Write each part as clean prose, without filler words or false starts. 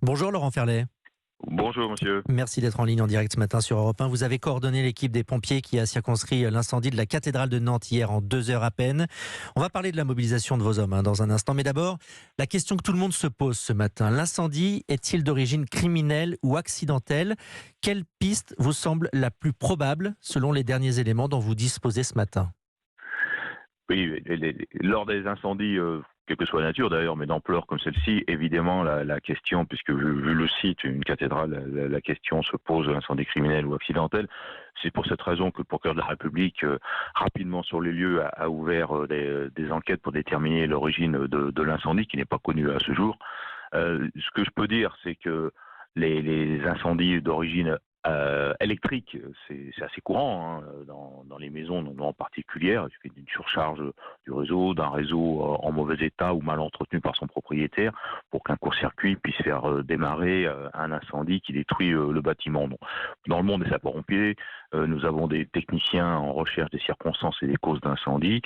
Bonjour Laurent Ferlet. Bonjour monsieur. Merci d'être en ligne en direct ce matin sur Europe 1. Vous avez coordonné l'équipe des pompiers qui a circonscrit l'incendie de la cathédrale de Nantes hier en 2 heures à peine. On va parler de la mobilisation de vos hommes dans un instant. Mais d'abord, la question que tout le monde se pose ce matin. L'incendie est-il d'origine criminelle ou accidentelle? Quelle piste vous semble la plus probable selon les derniers éléments dont vous disposez ce matin? Oui, lors des incendies, quelle que soit la nature d'ailleurs, mais d'ampleur comme celle-ci, évidemment la question, puisque vu le site, une cathédrale, la question se pose, incendie criminel ou accidentel. C'est pour cette raison que le procureur de la République, rapidement sur les lieux, a ouvert des enquêtes pour déterminer l'origine de l'incendie, qui n'est pas connue à ce jour. Ce que je peux dire, c'est que les incendies d'origine électrique, c'est assez courant, hein, dans les maisons en particulier. Il suffit d'une surcharge du réseau, d'un réseau en mauvais état ou mal entretenu par son propriétaire pour qu'un court-circuit puisse faire démarrer un incendie qui détruit le bâtiment. Donc, dans le monde des sapeurs-pompiers, nous avons des techniciens en recherche des circonstances et des causes d'incendie.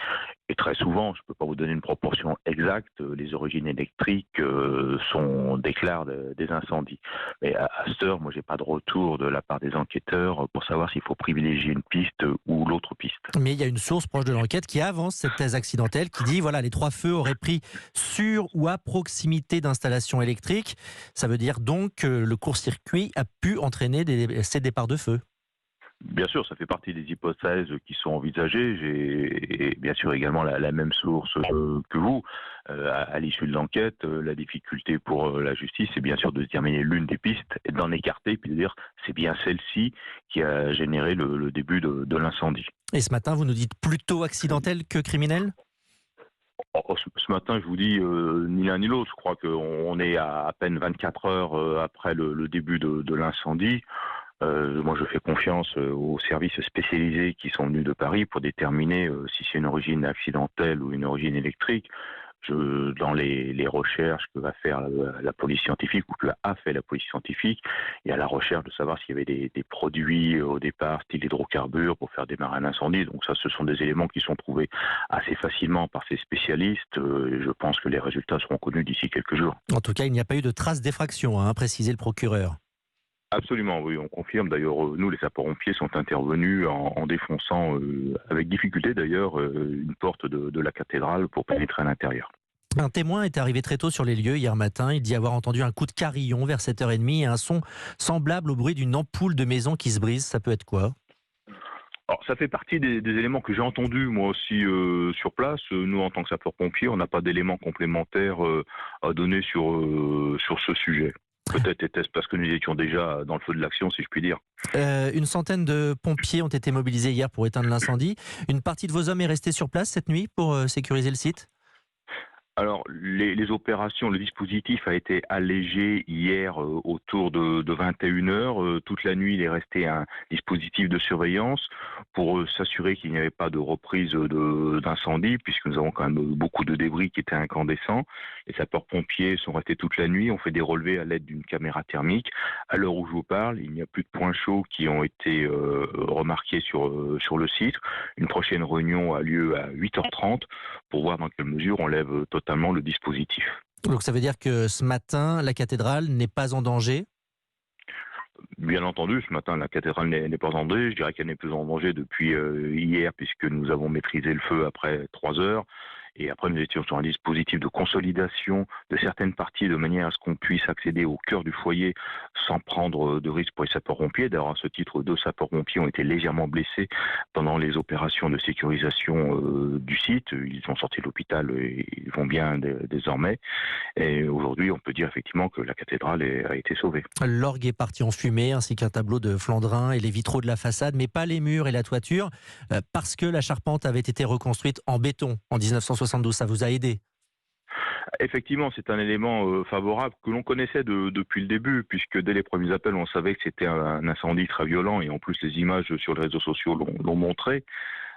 Et très souvent, je ne peux pas vous donner une proportion exacte, les origines électriques déclarent des incendies. Mais à cette heure, moi, j'ai pas de retour de la part des enquêteurs pour savoir s'il faut privilégier une piste ou l'autre piste. Mais il y a une source proche de l'enquête qui avance cette thèse accidentelle, qui dit voilà, les 3 feux auraient pris sur ou à proximité d'installations électriques. Ça veut dire donc que le court-circuit a pu entraîner ces départs de feu. Bien sûr, ça fait partie des hypothèses qui sont envisagées. J'ai bien sûr également la même source que vous. À l'issue de l'enquête, la difficulté pour la justice, c'est bien sûr de déterminer l'une des pistes et d'en écarter, puis de dire c'est bien celle-ci qui a généré le début de l'incendie. Et ce matin, vous nous dites plutôt accidentel que criminel? Ce matin, je vous dis ni l'un ni l'autre. Je crois qu'on est à peine 24 heures après le début de l'incendie. Moi, je fais confiance aux services spécialisés qui sont venus de Paris pour déterminer si c'est une origine accidentelle ou une origine électrique. Dans les recherches que va faire la police scientifique ou que a fait la police scientifique, il y a la recherche de savoir s'il y avait des produits au départ, style hydrocarbures, pour faire démarrer un incendie. Donc ça, ce sont des éléments qui sont trouvés assez facilement par ces spécialistes. Et je pense que les résultats seront connus d'ici quelques jours. En tout cas, il n'y a pas eu de traces d'effraction, a précisé le procureur. Absolument, oui, on confirme. D'ailleurs, nous, les sapeurs-pompiers sont intervenus en défonçant, avec difficulté d'ailleurs, une porte de la cathédrale pour pénétrer à l'intérieur. Un témoin est arrivé très tôt sur les lieux hier matin. Il dit avoir entendu un coup de carillon vers 7h30 et un son semblable au bruit d'une ampoule de maison qui se brise. Ça peut être quoi? Alors, ça fait partie des éléments que j'ai entendus moi aussi sur place. Nous, en tant que sapeurs-pompiers, on n'a pas d'éléments complémentaires à donner sur ce sujet. Peut-être était-ce parce que nous étions déjà dans le feu de l'action, si je puis dire. Une centaine de pompiers ont été mobilisés hier pour éteindre l'incendie. Une partie de vos hommes est restée sur place cette nuit pour sécuriser le site? Alors, les opérations, le dispositif a été allégé hier autour de 21 heures. Toute la nuit, il est resté un dispositif de surveillance pour s'assurer qu'il n'y avait pas de reprise d'incendie, puisque nous avons quand même beaucoup de débris qui étaient incandescents. Les sapeurs-pompiers sont restés toute la nuit, ont fait des relevés à l'aide d'une caméra thermique. À l'heure où je vous parle, il n'y a plus de points chauds qui ont été remarqués sur le site. Une prochaine réunion a lieu à 8h30 pour voir dans quelle mesure on lève totalement le dispositif. Donc ça veut dire que ce matin, la cathédrale n'est pas en danger? Bien entendu, ce matin, la cathédrale n'est pas en danger. Je dirais qu'elle n'est plus en danger depuis hier, puisque nous avons maîtrisé le feu après 3 heures. Et après, nous étions sur un dispositif de consolidation de certaines parties de manière à ce qu'on puisse accéder au cœur du foyer sans prendre de risques pour les sapeurs-pompiers. D'ailleurs, à ce titre, 2 sapeurs-pompiers ont été légèrement blessés pendant les opérations de sécurisation du site. Ils sont sortis de l'hôpital et ils vont bien désormais. Et aujourd'hui, on peut dire effectivement que la cathédrale a été sauvée. L'orgue est parti en fumée, ainsi qu'un tableau de Flandrin et les vitraux de la façade, mais pas les murs et la toiture, parce que la charpente avait été reconstruite en béton en 1972. Ça vous a aidé? Effectivement, c'est un élément favorable que l'on connaissait depuis le début, puisque dès les premiers appels, on savait que c'était un incendie très violent, et en plus les images sur les réseaux sociaux l'ont montré.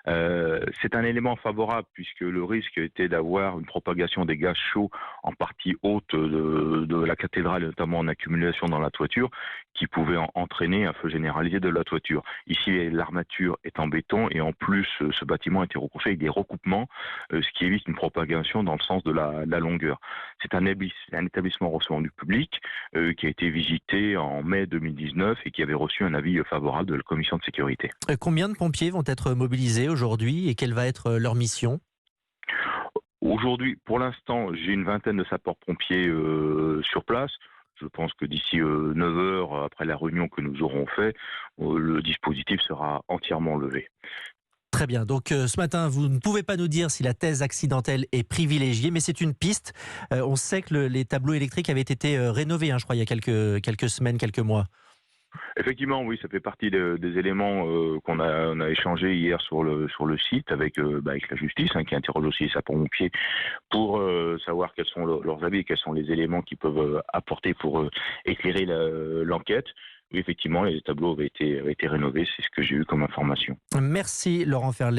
C'est un élément favorable puisque le risque était d'avoir une propagation des gaz chauds en partie haute de la cathédrale, notamment en accumulation dans la toiture, qui pouvait entraîner un feu généralisé de la toiture. Ici, l'armature est en béton et en plus, ce bâtiment a été recouché avec des recoupements, ce qui évite une propagation dans le sens de la longueur. C'est un établissement recevant du public qui a été visité en mai 2019 et qui avait reçu un avis favorable de la commission de sécurité. Combien de pompiers vont être mobilisés aujourd'hui et quelle va être leur mission ? Aujourd'hui, pour l'instant, j'ai une vingtaine de sapeurs-pompiers sur place. Je pense que d'ici 9 heures, après la réunion que nous aurons fait, le dispositif sera entièrement levé. Très bien. Donc ce matin, vous ne pouvez pas nous dire si la thèse accidentelle est privilégiée, mais c'est une piste. On sait que les tableaux électriques avaient été rénovés, je crois, il y a quelques semaines, quelques mois. Effectivement, oui, ça fait partie des éléments qu'on a échangés hier sur le site avec la justice, qui interroge aussi les sapeurs-pompiers pour savoir quels sont leurs avis et quels sont les éléments qu'ils peuvent apporter pour éclairer l'enquête. Oui, effectivement, les tableaux avaient été rénovés, c'est ce que j'ai eu comme information. Merci Laurent Ferlet.